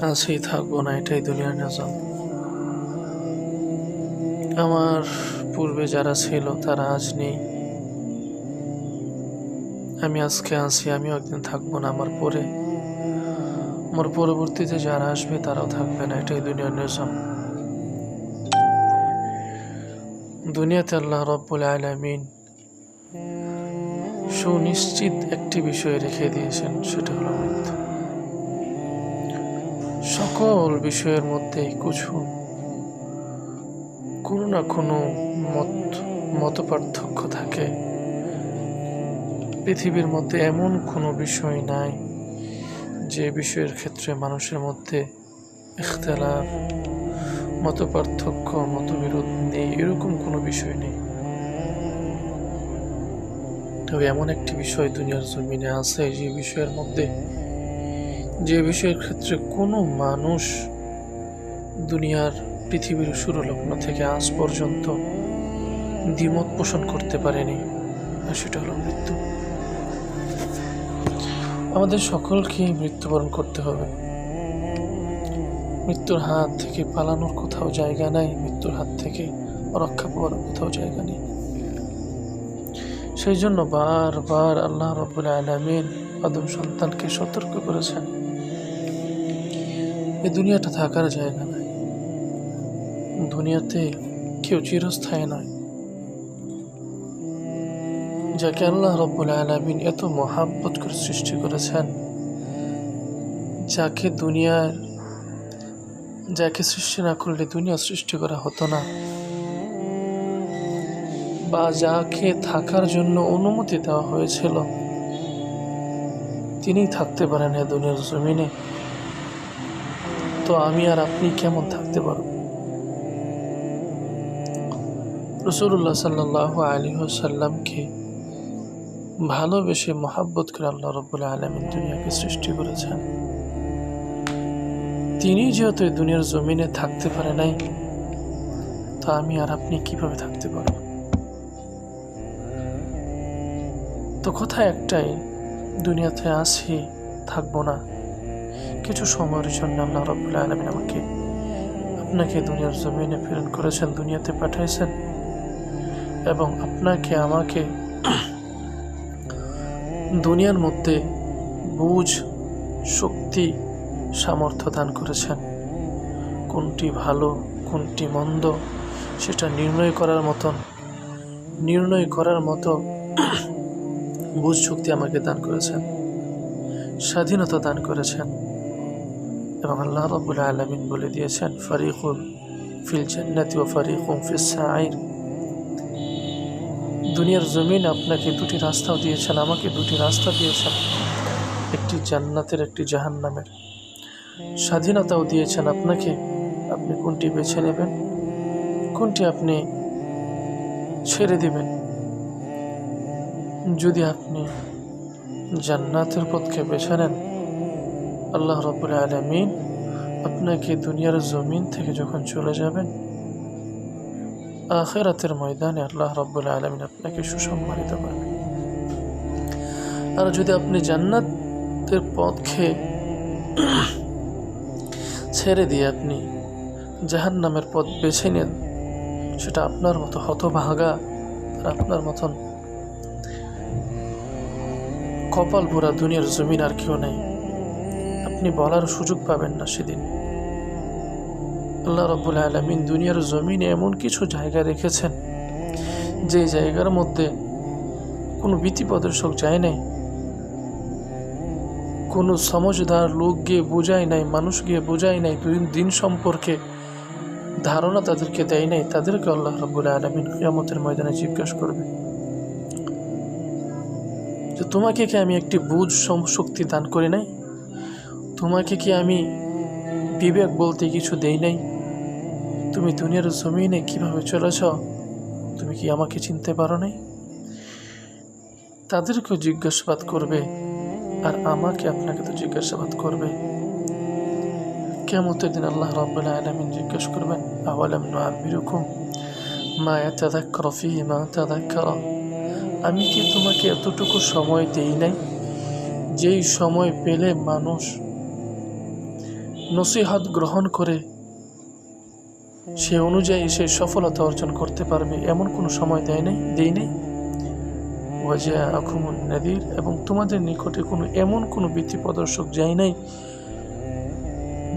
আছেই থাকবো না, এটাই দুনিয়ার নিজাম। আমার পূর্বে যারা ছিল তারা আজ নেই, আমি আজকে আছি, আমিও একদিন থাকবো না। আমার পরবর্তীতে যারা আসবে তারাও থাকবে না, এটাই দুনিয়ার নিজাম। দুনিয়াতে আল্লাহ রাব্বুল আলামিন সুনিশ্চিত একটি বিষয় রেখে দিয়েছেন, সেটা হলো মৃত্যু। সকল বিষয়ের মধ্যে কোনো না কোনো মত পার্থক্য থাকে। পৃথিবীর মধ্যে এমন কোনো বিষয় নাই যে বিষয়ের ক্ষেত্রে মানুষের মধ্যে ইখতিলাফ, মত পার্থক্য, মতবিরোধ নেই, এরকম কোনো বিষয় নেই। তবে এমন একটি বিষয় দুনিয়ার জমিনে আছে যে বিষয়ের ক্ষেত্রে কোনো মানুষ দুনিয়ার পৃথিবীর শুরু লগ্ন থেকে আজ পর্যন্ত দ্বিমত পোষণ করতে পারেনি, আর সেটা হলো মৃত্যু। আমাদের সকলকেই মৃত্যুবরণ করতে হবে। মৃত্যুর হাত থেকে পালানোর কোথাও জায়গা নাই, মৃত্যুর হাত থেকে রক্ষা পাওয়ার কোথাও জায়গা নেই। সেই জন্য বারবার আল্লাহ রাব্বুল আলামিন আদম সন্তানকে সতর্ক করেছেন, এই দুনিয়াটা থাকার জায়গা নয়, দুনিয়াতে কেউ চিরস্থায়ী নয়। যাকে আল্লাহ রাব্বুল আলামিন এত মহাব্বত করে সৃষ্টি করেছেন, যাকে সৃষ্টি না করলে দুনিয়া সৃষ্টি করা হতো না, বা যাকে থাকার জন্য অনুমতি দেওয়া হয়েছিল তিনি থাকতে পারেন এই দুনিয়ার জমিনে, তো আমি আর আপনি কেমন থাকতে পারব? রাসূলুল্লাহ সাল্লাল্লাহু আলাইহি ওয়াসাল্লামকে ভালোবেসে মহাব্বত করে আল্লাহ রাব্বুল আলামিন দুনিয়াকে সৃষ্টি করেছেন। তিনি যেহেতু এই দুনিয়ার জমিনে থাকতে পারে নাই, তো আমি আর আপনি কিভাবে থাকতে পারব? তো কথা একটাই, দুনিয়াতে আছি, থাকবো না। কিছু সময়ের জন্য আল্লাহ রাব্বুল আলামিন আপনাকে দুনিয়ার জমিনে প্রেরণ করেছেন, দুনিয়াতে পাঠাইছেন, এবং আপনাকে আমাকে দুনিয়ার মধ্যে বুঝ, শক্তি, সামর্থ্য দান করেছেন। কোনটি ভালো কোনটি মন্দ সেটা নির্ণয় করার মতো বুঝ শক্তি আমাকে দান করেছেন, স্বাধীনতা দান করেছেন। এবং আল্লাহ রাব্বুল আলামিন বলে দিয়েছেন, ফারিকুন ফিল জান্নাতি ওয়া ফারিকুন ফিস সাঈর। দুনিয়ার জমিন আপনাকে দুটি রাস্তাও দিয়েছেন, আমাকে দুটি রাস্তা দিয়েছেন, একটি জান্নাতের, একটি জাহান্নামের। স্বাধীনতাও দিয়েছেন আপনাকে, আপনি কোনটি বেছে নেবেন, কোনটি আপনি ছেড়ে দিবেন। যদি আপনি জান্নাতের পথকে বেছে নেন, আল্লাহ রাব্বুল আলামিন আপনাকে দুনিয়ার জমিন থেকে যখন চলে যাবেন, আখিরাতের ময়দানে আল্লাহ রাব্বুল আলামিন আপনাকে সুসম্মানিত করবেন। আর যদি আপনি জান্নাতের পথকে ছেড়ে দিয়ে আপনি জাহান্নামের পথ বেছে নেন, সেটা আপনার মতো হতভাগা আর আপনার মতন কপাল ভরা দুনিয়ার জমিন আর কেউ নেই। আপনি বলার সুযোগ পাবেন না সেদিন। আল্লাহ রাব্বুল আলামিন দুনিয়ার জমিনে এমন কিছু জায়গা রেখেছেন, যে জায়গার মধ্যে কোনো ভীতি প্রদর্শক যায় নাই, কোনো সমঝদার লোক গিয়ে বোঝায় নাই, মানুষ গিয়ে বোঝায় নাই, দিন সম্পর্কে ধারণা তাদেরকে দেয় নাই। তাদেরকে আল্লাহ রাব্বুল আলামিন কিয়ামতের ময়দানে জিজ্ঞাসা করবে যে তোমাকে কি আমি একটি বুঝ শক্তি দান করি নাই? তোমাকে কি আমি বিবেক বলতে কিছু দেই নাই? তুমি দুনিয়ার জমিনে কিভাবে চলেছ? তুমি কি আমাকে চিনতে পারো নাই? তাদেরকেও জিজ্ঞাসাবাদ করবে, আর আমাকে আপনাকে তো জিজ্ঞাসাবাদ করবে। কিয়ামতের দিন আল্লাহ রাব্বুল আলামিন জিজ্ঞাসা করবেন, আওয়ালাম নুআম্মিরুকুম মা ইয়াতাযাক্কারু ফীহি মান তাযাক্কারা। আমি কি তোমাকে এতটুকু সময় দেই নাই যেই সময় পেলে মানুষ নসিহত গ্রহণ করে সে অনুযায়ী সে সফলতা অর্জন করতে পারবে এমন কোনো সময় দেয় নাই। ওয়াজাআকুমুন নাযীর, এবং তোমাদের নিকটে এমন কোনো ভীতি প্রদর্শক যায় নাই,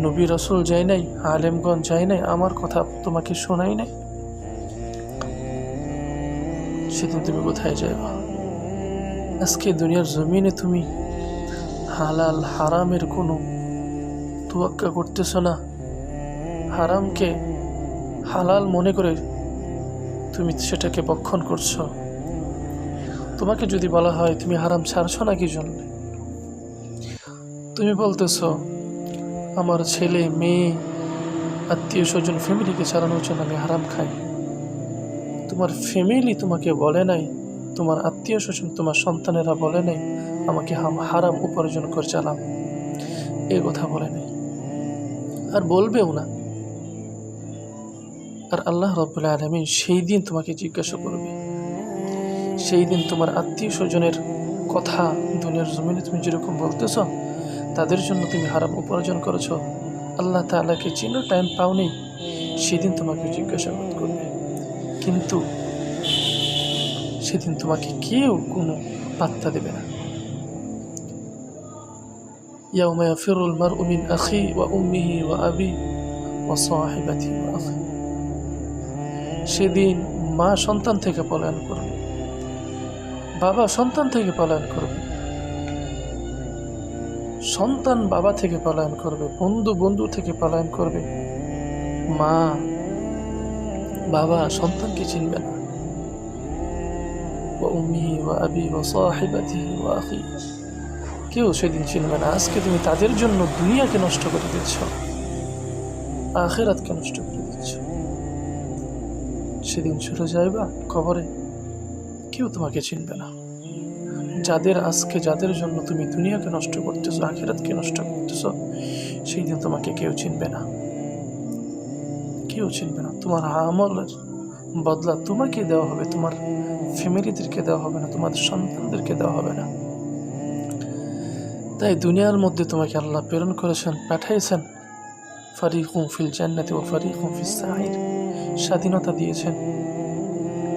নবী রাসূল যায় নাই, আলেমগণ যায় নাই, আমার কথা তোমাকে শোনাই নাই। সেদিন তুমি কোথায় যাইবা? আজকে দুনিয়ার জমিনে তুমি হালাল হারামের কোনো তোয়াক্কা করতেছ না, হারামকে হালাল মনে করে তুমি সেটাকে ভক্ষণ করছো। তোমাকে যদি বলা হয় তুমি হারাম ছাড়ছো না কি জন্য, তুমি বলতেছ আমার ছেলে মেয়ে আত্মীয় স্বজন ফ্যামিলিকে চালানোর জন্য আমি হারাম খাই। তোমার ফ্যামিলি তোমাকে বলে নাই, তোমার আত্মীয় স্বজন তোমার সন্তানেরা বলে নাই আমাকে হারাম উপার্জন করে চালাম, এ কথা বলে নাই, আর বলবেও না। আর আল্লাহ রাব্বুল আলামিন সেই দিন তোমাকে জিজ্ঞাসা করবে, সেই দিন তোমার আত্মীয় স্বজনের কথা দুনিয়ার জমিনে তুমি যেরকম বলতেছ তাদের জন্য তুমি হারাম উপার্জন করেছ, আল্লাহ তাআলাকে চিনার টাইম পাওনি, সেদিন তোমাকে জিজ্ঞাসাবাদ করবে। কিন্তু সেদিন তোমাকে কেউ কোনো পাত্তা দেবে না। ইয়াউমা ইয়াফিরুল মারউ মিন আখি ওয়া উম্মিহি ওয়া আবি ওয়া সাহিবাতিহি ওয়া আখি, সেদিন মা সন্তান থেকে পলায়ন করবে, বাবা সন্তান থেকে পলায়ন করবে, সন্তান বাবা থেকে পলায়ন করবে, বন্ধু থেকে পলায়ন করবে, মা বাবা সন্তানকে চিনবে না। ওয়া উম্মিহি ওয়া আবি ওয়া সাহিবাতিহি ওয়া আখি, কেউ সেদিন চিনবে না। আজকে তুমি তাদের জন্য দুনিয়াকে নষ্ট করে দিচ্ছ, আখিরাতকে নষ্ট করে দিচ্ছ। সেদিন চলে যাইবা কবরে, কেউ তোমাকে চিনবে না। যাদের জন্য তুমি দুনিয়াকে নষ্ট করতেছো, আখিরাতকে নষ্ট করতেছো, সেই দিন তোমাকে কেউ চিনবে না, কেউ চিনবে না। তোমার আমলের বদলা তোমাকে দেওয়া হবে, তোমার ফ্যামিলিদেরকে দেওয়া হবে না, তোমাদের সন্তানদেরকে দেওয়া হবে না। তাই দুনিয়ার মধ্যে তোমাকে আল্লাহ প্রেরণ করেছেন, পাঠাইছেন, ফারিকুম ফিল জান্নাতি ওয়া ফারিকুম ফিস সাঈর, স্বাধীনতা দিয়েছেন।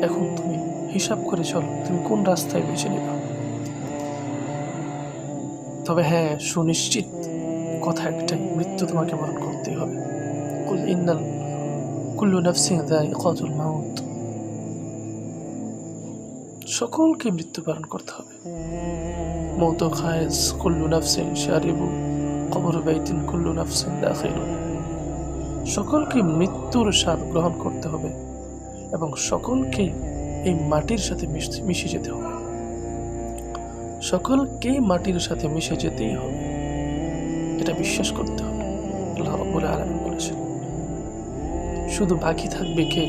এখন তুমি হিসাব করে চলো তুমি কোন রাস্তায় বেছে নেবে। তবে হ্যাঁ, সুনিশ্চিত কথা একটাই, মৃত্যু তোমাকে বরণ করতেই হবে। কুল ইন্নাল কুল্লু নাফসিন যায়িকাতুল মাউত, সকলকে মৃত্যু বরণ করতে হবে। মৌত খায়েস কুল্লু নাফসিন শারিবু কবর বাইতিন কুল্লু নাফসিন দাখিলু, সকলকে মৃত্যুর স্বাদ গ্রহণ করতে হবে এবং সকলকে এই মাটির সাথে মিশে যেতে হবে, সকলকে মাটির সাথে মিশে যেতেই হবে, এটা বিশ্বাস করতে হবে। আল্লাহ রাব্বুল আলামিন বলেছেন, শুধু বাকি থাকবে কে?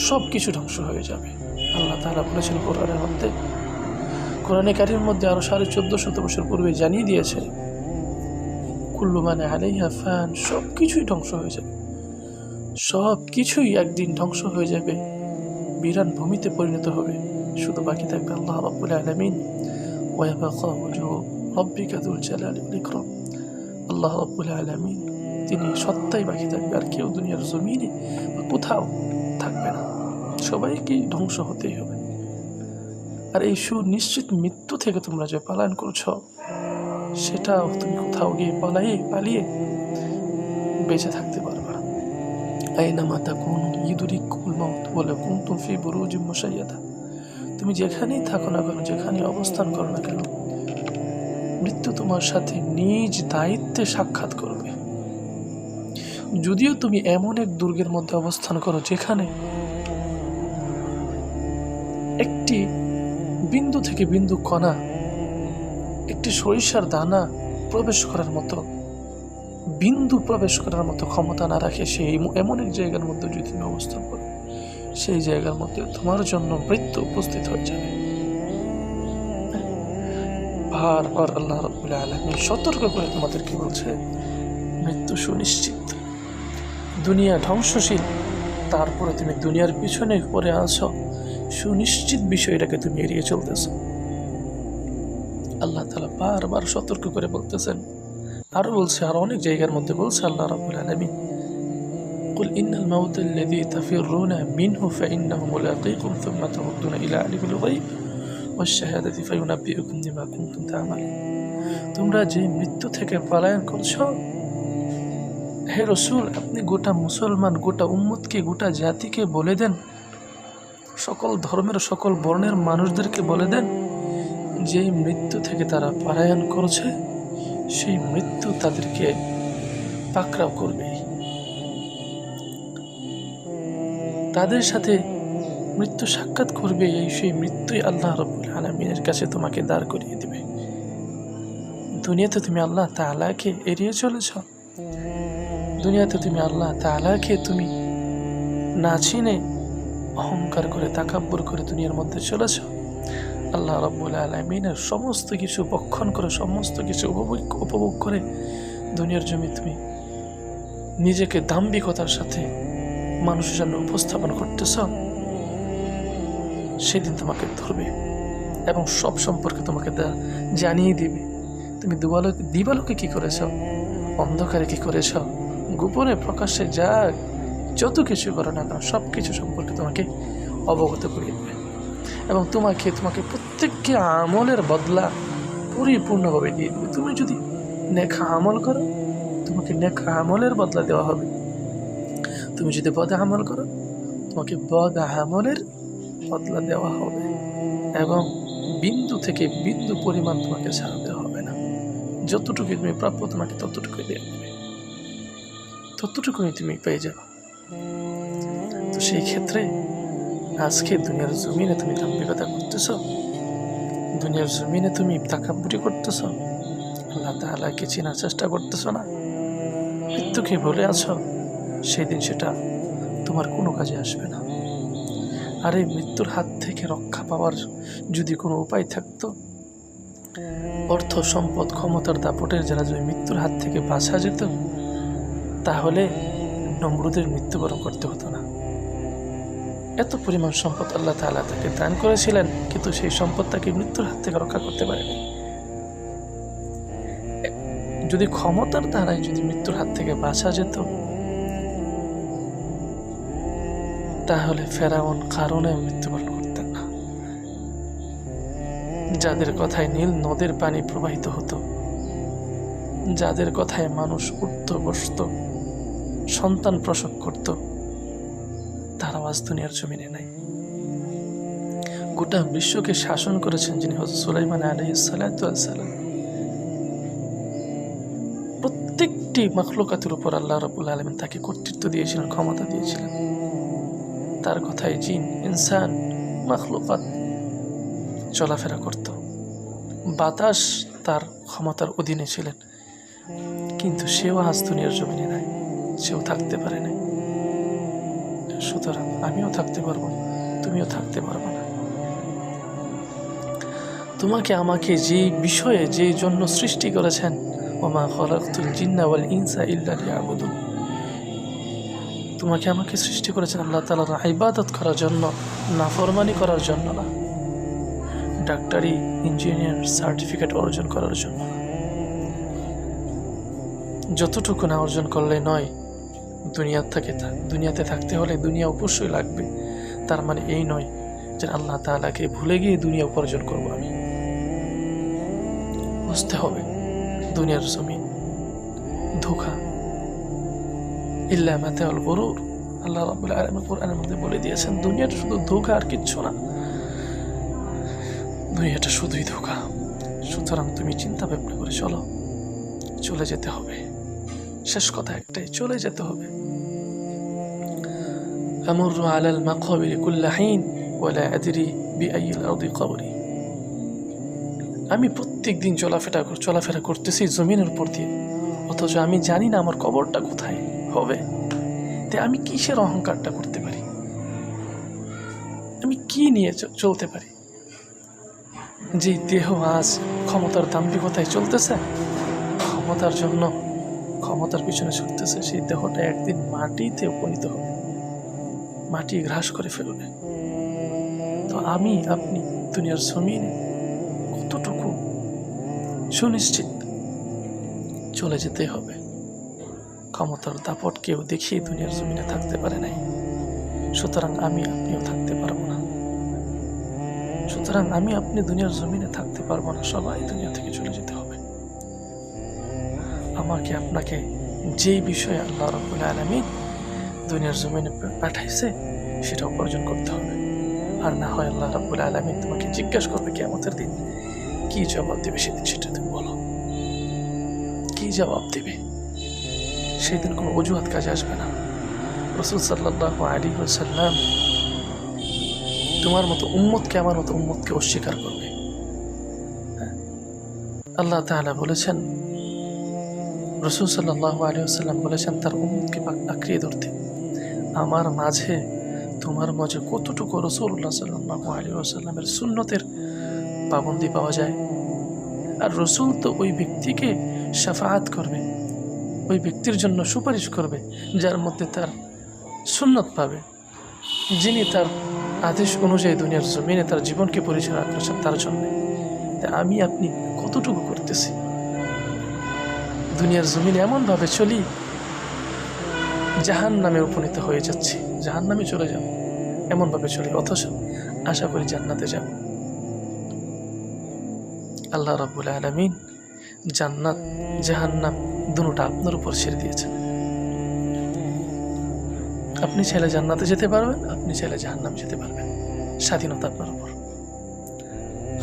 সব কিছু ধ্বংস হয়ে যাবে। আল্লাহ তাআলা বলেছেন কোরআনে কারীমের মধ্যে আরো 1450 বছর পূর্বে জানিয়ে দিয়েছে, কুল্লু মান আলাইহা ফান, সব কিছুই ধ্বংস হয়ে যাবে, সব কিছুই একদিন ধ্বংস হয়ে যাবে, বিরান ভূমিতে পরিণত হবে। শুধু বাকি থাকবে আল্লাহ রাব্বুল আলামিন, ওয়া ইয়াবকা ওয়াজহু রাব্বিকা যুল জালালি ওয়াল ইকরাম, আল্লাহ রাব্বুল আলামিন তিনি সত্তাই বাকি থাকবে, আর কেউ দুনিয়ার জমিনে কোথাও থাকবে না, সবাইকে ধ্বংস হতেই হবে। আর এই সুনিশ্চিত মৃত্যু থেকে তোমরা যে পালায়ন করছো, সেটাও তুমি কোথাও গিয়ে পালিয়ে বেঁচে থাকতে পারবে না। আইনামা তাকুনু ইউদরিকুল মাউত ওয়ালাউ কুনতুম ফি বুরুজিন মুশাইয়াদা, তুমি যেখানেই থাকো না কেন, যেখানে অবস্থান করো না কেন, মৃত্যু তোমার সাথে নিজ দায়িত্বে সাক্ষাৎ করবে। যদিও তুমি এমন এক দুর্গের মধ্যে অবস্থান করো যেখানে একটি বিন্দু থেকে বিন্দু কণা, একটি সরিষার দানা প্রবেশ করার মতো, বিন্দু প্রবেশ করার মতো ক্ষমতা না রাখে, সেই এমন এক জায়গার মধ্যে যদি তুমি অবস্থান করো, সেই জায়গার মধ্যে তোমার জন্য মৃত্যু উপস্থিত হয়ে যাবে। বারবার আল্লাহ রাব্বুল আলামিন সতর্ক করে তোমাদেরকে বলছে, মৃত্যু সুনিশ্চিত, দুনিয়া ধ্বংসশীল, তারপরে তুমি দুনিয়ার পিছনে পড়ে আছো, সুনিশ্চিত বিষয়টাকে তুমি এড়িয়ে চলতেছ। আল্লাহ তাআলা বারবার সতর্ক করে বলতেছেন, আরো বলছে, আর অনেক জায়গার মধ্যে বলছে আল্লাহ রাব্বুল আলামিন, قل إن الموت الذي تفرون منه فإنه ملاقيكم ثم تردون إلى عالم الغيب والشهادة فينبئكم بما كنتم تعملون। তোমরা যে মৃত্যু থেকে পলায়ন করছো, হে রাসূল, আপনি গোটা মুসলমান, গোটা উম্মতকে, গোটা জাতিকে বলে দেন, সকল ধর্মের সকল বর্ণের মানুষদেরকে বলে দেন, যে মৃত্যু থেকে তারা পলায়ন করছে সেই মৃত্যু তাদেরকে পাকড়াও করবে, তাদের সাথে মৃত্যু সাক্ষাৎ করবে। সেই মৃত্যুই আল্লাহ রাব্বুল আলামিনের কাছে তোমাকে দাঁড় করিয়ে দেবে। দুনিয়াতে তুমি আল্লাহ তাআলাকে এড়িয়ে চলেছ, দুনিয়াতে তুমি আল্লাহ তাআলাকে তুমি না চিনে অহংকার করে, তাকাব্বুর করে দুনিয়ার মধ্যে চলেছ। আল্লাহ রাব্বুল আলামিনের সমস্ত কিছু বক্ষণ করে, সমস্ত কিছু উপভোগ করে দুনিয়ার জমি তুমি নিজেকে দাম্ভিকতার সাথে মানুষের সামনে উপস্থাপন করতেছ। সেদিন তোমাকে ধরবে এবং সব সম্পর্কে তোমাকে জানিয়ে দিবে। তুমি দিবালোকে কি করেছ, অন্ধকারে কি করেছ, গোপনে প্রকাশ্যে যা যত কিছু করো না কেন সব কিছু সম্পর্কে তোমাকে অবগত করিয়ে দেবে এবং তোমাকে প্রত্যেককে আমলের বদলা পরিপূর্ণভাবে দিয়ে দেবে। তুমি যদি নেক আমল করো, তোমাকে নেক আমলের বদলা দেওয়া হবে। তুমি যদি বদ আমল করো, তোমাকে বদ আমলের বদলা দেওয়া হবে এবং বিন্দু থেকে বিন্দু পরিমাণ তোমাকে ছাড় দেওয়া হবে না। যতটুকু তুমি প্রাপ্য তোমাকে ততটুকুই দেওয়া হবে, ততটুকুই তুমি পেয়ে যাবে। তো সেই ক্ষেত্রে আজকে দুনিয়ার জমিনে তুমি দাম্ভিকতা করতেছ, দুনিয়ার জমিনে তুমি তাকাব্বুরি করতেছ, আল্লাহ তাআলাকে চেনার চেষ্টা করতেছ না, মৃত্যুকে বলে আছো, সেদিন সেটা তোমার কোনো কাজে আসবে না। আর এই মৃত্যুর হাত থেকে রক্ষা পাওয়ার যদি কোনো উপায় থাকতো, অর্থ সম্পদ ক্ষমতার দাপটের যারা যদি মৃত্যুর হাত থেকে বাঁচা যেত, তাহলে নমরুদের মৃত্যুবরণ করতে হতো না। এত পরিমাণ সম্পদ আল্লাহ তাআলা তাকে দান করেছিলেন, কিন্তু সেই সম্পদ তাকে মৃত্যুর হাত থেকে রক্ষা করতে পারেনি। যদি ক্ষমতার দ্বারাই যদি মৃত্যুর হাত থেকে বাঁচা যেত, তাহলে ফেরাউন কারণে মৃত্যুবরণ করতেন না। যাদের কথায় নীল নদের পানি প্রবাহিত হতো, যাদের কথায় মানুষ উঠত বসত, সন্তান প্রসব করত, তারা আজ দুনিয়ার জমিনে নাই। গোটা বিশ্বকে শাসন করেছেন যিনি হযরত সুলাইমান আলাইহিস সালাতু ওয়াস সালাম। প্রত্যেকটি মাখলুকাতের উপর আল্লাহ রাব্বুল আলামিন তাকে কর্তৃত্ব দিয়েছিলেন, ক্ষমতা দিয়েছিলেন। তার কথায় জিন, ইনসান, মাখলুকাত চলাফেরা করত। বাতাস তার ক্ষমতার অধীনে ছিলেন, কিন্তু সেও আজ দুনিয়ার জমিনে নাই, সেও থাকতে পারে নাই। সুতরাং আমিও থাকতে পারবো, তুমিও থাকতে পারবো না। তোমাকে আমাকে যে বিষয়ে, যে জন্য সৃষ্টি করেছেন, ওমা খালাকতুল জিন্না ওয়াল ইনসা ইল্লা লিয়াবুদুন, তোমাকে আমাকে সৃষ্টি করেছেন আল্লাহ তাআলার ইবাদত করার জন্য, নাফরমানি করার জন্য না, ডাক্তারি ইঞ্জিনিয়ার সার্টিফিকেট অর্জন করার জন্য না। যতটুকু না অর্জন করলে নয়, দুনিয়াতে থাকতে হলে দুনিয়া অবশ্যই লাগবে। তার মানে এই নয় যে আল্লাহ তাআলাকে ভুলে গিয়ে দুনিয়া উপার্জন করবো। আমি বুঝতে হবে দুনিয়ার জমিন ধোঁকা, ইল্লা মাতাউল গুরুর। আল্লাহ রাব্বুল আলামিন কোরআনের মধ্যে বলে দিয়েছেন, দুনিয়াটা শুধু ধোঁকা আর কিচ্ছু না, দুনিয়াটা শুধুই ধোঁকা। সুতরাং তুমি চিন্তা ভাবনা করে চলো, চলে যেতে হবে। শেষ কথা একটাই, চলে যেতে হবে। আমুরু আলাল মাকাবিরি কুল্লা হিন ওয়ালা আদরি বিআইয়িল আরদি কবরি। আমি প্রত্যেক দিন চলাফেরা করতেছি জমিনের উপর দিয়ে, অথচ আমি জানি না আমার কবরটা কোথায় হবে। তে আমি কিসের অহংকারটা করতে পারি? আমি কি নিয়ে চলতে পারি? যে দেহ আজ ক্ষমতার দাম্ভিকতায় চলতেছে, ক্ষমতার জন্য, ক্ষমতার পিছনে ছুটতেছে, সেই দেহটা একদিন মাটিতে উপনীত হবে, মাটি গ্রাস করে ফেলবে। তো আমি আপনি দুনিয়ার জমিনে কতটুকু সুনিশ্চিত চলে যেতেই হবে। ক্ষমতার দাপট কেউ দেখিয়ে দুনিয়ার জমিনে থাকতে পারে নাই, সুতরাং আমি আপনিও থাকতে পারবো না। সুতরাং আমি আপনি দুনিয়ার জমিনে থাকতে পারবো না, সবাই দুনিয়া থেকে চলে যেতে হবে। আমাকে আপনাকে যেই বিষয়ে আল্লাহ রাব্বুল আলামিন দুনিয়ার জমিনে পাঠাইছে সেটা উপার্জন করতে হবে। আর না হয় আল্লাহ রাব্বুল আলামিন তোমাকে জিজ্ঞাসা করবে কিয়ামতের দিন, কি জবাব দেবে সেদিন সেটা তুমি বলো। কি জবাব দেবে সেদিন? কোনো অজুহাত কাজে আসবে না। রাসূল সাল্লাল্লাহু আলাইহি ওয়াসাল্লাম তোমার মতো উম্মতকে, আমার মতো উম্মতকে অস্বীকার করবে। আল্লাহ তাআলা বলেছেন, রাসূল সাল্লাল্লাহু আলাইহি ওয়াসাল্লাম বলেছেন তার উম্মতকে আঁকড়িয়ে ধরতে। আমার মাঝে তোমার মাঝে কতটুকু রাসূলুল্লাহ সাল্লাল্লাহু আলাইহি ওয়াসাল্লামের সুন্নতের পাবন্দি পাওয়া যায়। আর রাসূল তো ওই ব্যক্তিকে শাফাআত করবে, ওই ব্যক্তির জন্য সুপারিশ করবে যার মধ্যে তার সুন্নত পাবে, যিনি তার আদেশ অনুযায়ী দুনিয়ার জমিনে তার জীবনকে পরিচালনা করেছেন তার জন্য। আমি আপনি কতটুকু করতেছি? দুনিয়ার জমিনে এমনভাবে চলি জাহান নামে উপনীত হয়ে যাচ্ছি, জাহান নামে চলে যাব এমনভাবে চলি, অথচ আশা করি জান্নাতে যাব। আল্লাহ রাব্বুল আলামিন জান্নাত জাহান্নাম দুটোটা আপনার উপর ছেড়ে দিয়েছেন। আপনি চাইলে জান্নাতে যেতে পারবেন, আপনি চাইলে জাহান্নামে যেতে পারবেন, স্বাধীনতা আপনার উপর।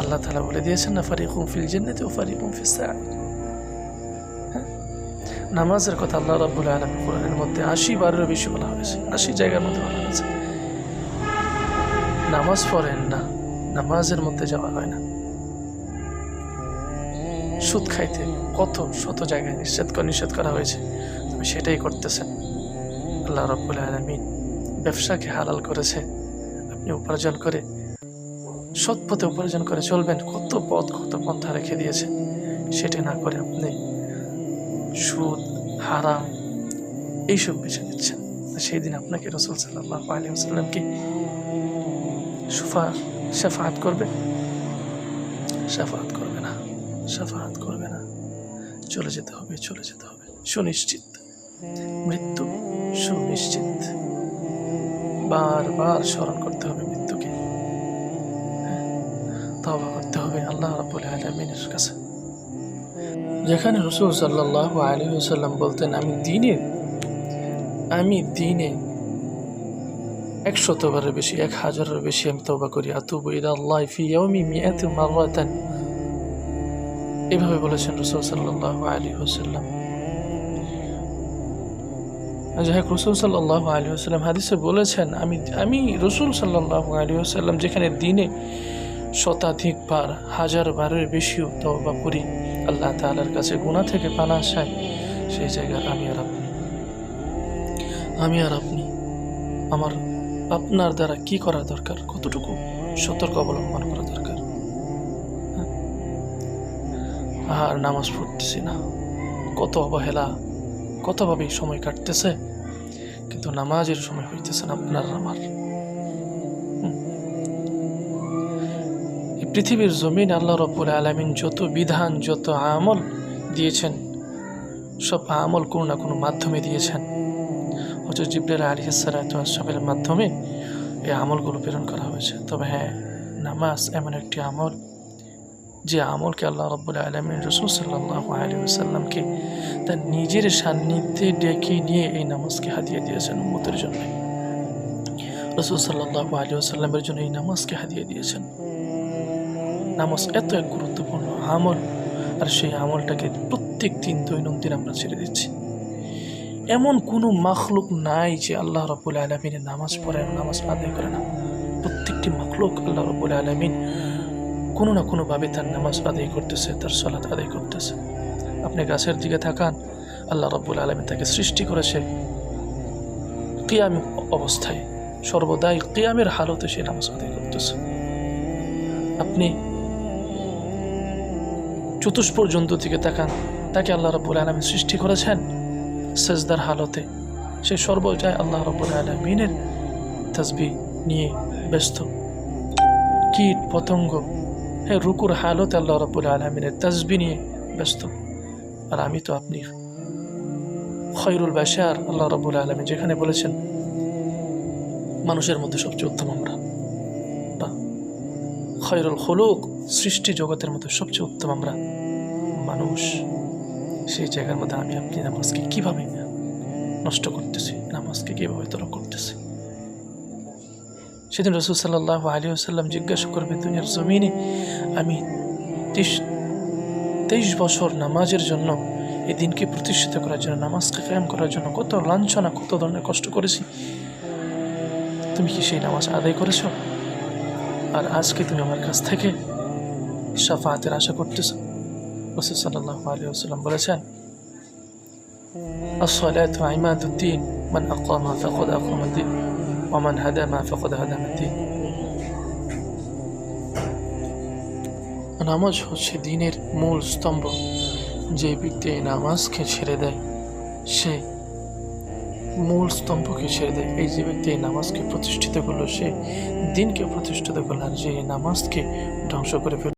আল্লাহ তাআলা বলে দিয়েছেন না, ফারিকুম ফিল জান্নাতি ওয়া ফারিকুম ফিস সাঈর। নামাজের কথা আল্লাহ রাব্বুল আলামিন কোরআনের মধ্যে ৮০ বারেরও বেশি বলা হয়েছে, ৮০ জায়গার মধ্যে বলা হয়েছে। নামাজ পড়েন না, নামাজের মধ্যে যাওয়া হয় না। সুদ খাইতে কত শত জায়গায় নিষেধ করা হয়েছে, তবে সেটাই করতেছেন। আল্লাহ রাব্বুল আলামিন ব্যবসাকে হালাল করেছে, আপনি উপার্জন করে সৎ পথে উপার্জন করে চলবেন, কত পথ কত পন্থা রেখে দিয়েছে, সেটা না করে আপনি সুদ হারাম এইসব বেছে নিচ্ছেন। সেই দিন আপনাকে রাসূল সাল্লাল্লাহু আলাইহি ওয়াসাল্লাম কি শাফাআত করবে? শাফাআত করবে না, শাফাআত করবে না। চলে যেতে হবে, চলে যেতে হবে, সুনিশ্চিত মৃত্যু, সুনিশ্চিত। বারবার স্মরণ করতে হবে মৃত্যুকে, তওবা করতে হবে আল্লাহ রাব্বুল আলামিনের কাছে। যেখানে রাসূল সাল্লাল্লাহু আলাইহি ওয়াসাল্লাম বলতেন, আমি দিনে ১০০ বারের বেশি, ১০০০-এর বেশি আমি তওবা করি। আতুবু ইলাল্লাহি ফি ইয়াউমি মিআতি মাররাতান, এভাবে বলেছেন রাসূল সাল্লাল্লাহু আলাইহি ওয়াসাল্লাম। যাই হোক, রাসূল সাল্লাল্লাহু আলাইহি ওয়াসাল্লাম হাদিসে বলেছেন, আমি রাসূল সাল্লাল্লাহু আলাইহি ওয়াসাল্লাম যেখানে দিনে শতাধিক বার, ১০০০ বারের বেশিও তওবা করি, আল্লাহ তাআলার কাছে গুনাহ থেকে পানাহ চাই, সেই জায়গায় আমি আর আপনি আমার আপনার দ্বারা কি করা দরকার, কতটুকু সতর্ক অবলম্বন করা দরকার। আর নামাজ পড়তেছি না, কত অবহেলা, কতভাবে সময় কাটতেছে, কিন্তু নামাজের সময় হইতেছে না আপনার আমার। পৃথিবীর জমিন আল্লাহ রাব্বুল আলামিন যত বিধান, যত আমল দিয়েছেন, সব আমল কোনো না কোনো মাধ্যমে দিয়েছেন। হযরত জিবরাইল আলাইহিস সালাতু ওয়াস সালামের মাধ্যমে এই আমলগুলো প্রেরণ করা হয়েছে। তবে হ্যাঁ, নামাজ এমন একটি আমল, যে আমলকে আল্লাহ রাব্বুল আলামিন রাসূল সাল্লাল্লাহু আলাইহি ওয়াসাল্লামকে তার নিজের সান্নিধ্যে ডেকে নিয়ে এই নামাজকে হাদিয়া দিয়েছেন উম্মতের জন্য। রাসূল সাল্লাল্লাহু আলাইহি ওয়াসাল্লামের জন্য এই নামাজকে হাদিয়া দিয়েছেন। নামাজ এত এক গুরুত্বপূর্ণ আমল, আর সেই আমলটাকে প্রত্যেক দিন দৈনন্দিন আমরা ছেড়ে দিচ্ছি। এমন কোনো মাখলুক নাই যে আল্লাহ রাব্বুল আলামিনের নামাজ পড়ে, নামাজ আদায় করে না। প্রত্যেকটি মাখলুক আল্লাহ রাব্বুল আলামিন কোনো না কোনোভাবে তার নামাজ আদায় করতেছে, তার সালাত আদায় করতেছে। আপনি গাছের দিকে তাকান, আল্লাহ রাব্বুল আলামিন তাকে সৃষ্টি করেছে কিয়াম অবস্থায়, সর্বদাই কিয়ামের হালতে সে নামাজ আদায় করতেছে। আপনি চতুষ্পদ জন্তু দিকে তাকান, তাকে আল্লাহ রাব্বুল আলামিন সৃষ্টি করেছেন সেজদার হালতে, সে সর্বদাই আল্লাহ রাব্বুল আলামিনের তাসবিহ নিয়ে ব্যস্ত। কীট পতঙ্গ রুকুর হালতে আল্লাহ রাব্বুল আলামিনের তাসবিহ নিয়ে ব্যস্ত। আর আমি তো আপনি খয়রুল বাশার, আল্লাহ রাব্বুল আলামিন যেখানে বলেছেন মানুষের মধ্যে সবচেয়ে উত্তম আমরা, বা খয়রুল খুলুক, সৃষ্টি জগতের মধ্যে সবচেয়ে উত্তম আমরা মানুষ, সেই জায়গার মধ্যে আমি আপনি নামাজকে কিভাবে নষ্ট করতেছি, নামাজকে কিভাবে তরক করতেছি। সেদিন রাসূল সাল্লাল্লাহু আলাইহি ওয়াসাল্লাম জিজ্ঞাসা করবে, দুনিয়ার জমিনে আমি 23 বছর নামাজের জন্য, এই দিনকে প্রতিষ্ঠিত করার জন্য, নামাজকে কায়েম করার জন্য কত লাঞ্ছনা, কত ধরনের কষ্ট করেছি, তুমি কি সেই নামাজ আদায় করেছো? আর আজকে তুমি আমার কাছ থেকে শাফাআতের আশা করতেছো। রাসূল সাল্লাল্লাহু আলাইহি ওয়াসাল্লাম বলেছেন, আস-সালাতু ইমাদুদ্দিন, মান আকামা ফাকাদ আকামাদ্দিন ওয়া মান হাদামা ফাকাদ হাদামাদ্দিন। নামাজ হচ্ছে দিনের মূল স্তম্ভ। যে ব্যক্তি এই নামাজকে ছেড়ে দেয়, সে মূল স্তম্ভকে ছেড়ে দেয়। এই যে ব্যক্তি এই নামাজকে প্রতিষ্ঠিত করলো, সে দিনকে প্রতিষ্ঠিত করলো। আর যে এই নামাজকে ধ্বংস করে ফেলল,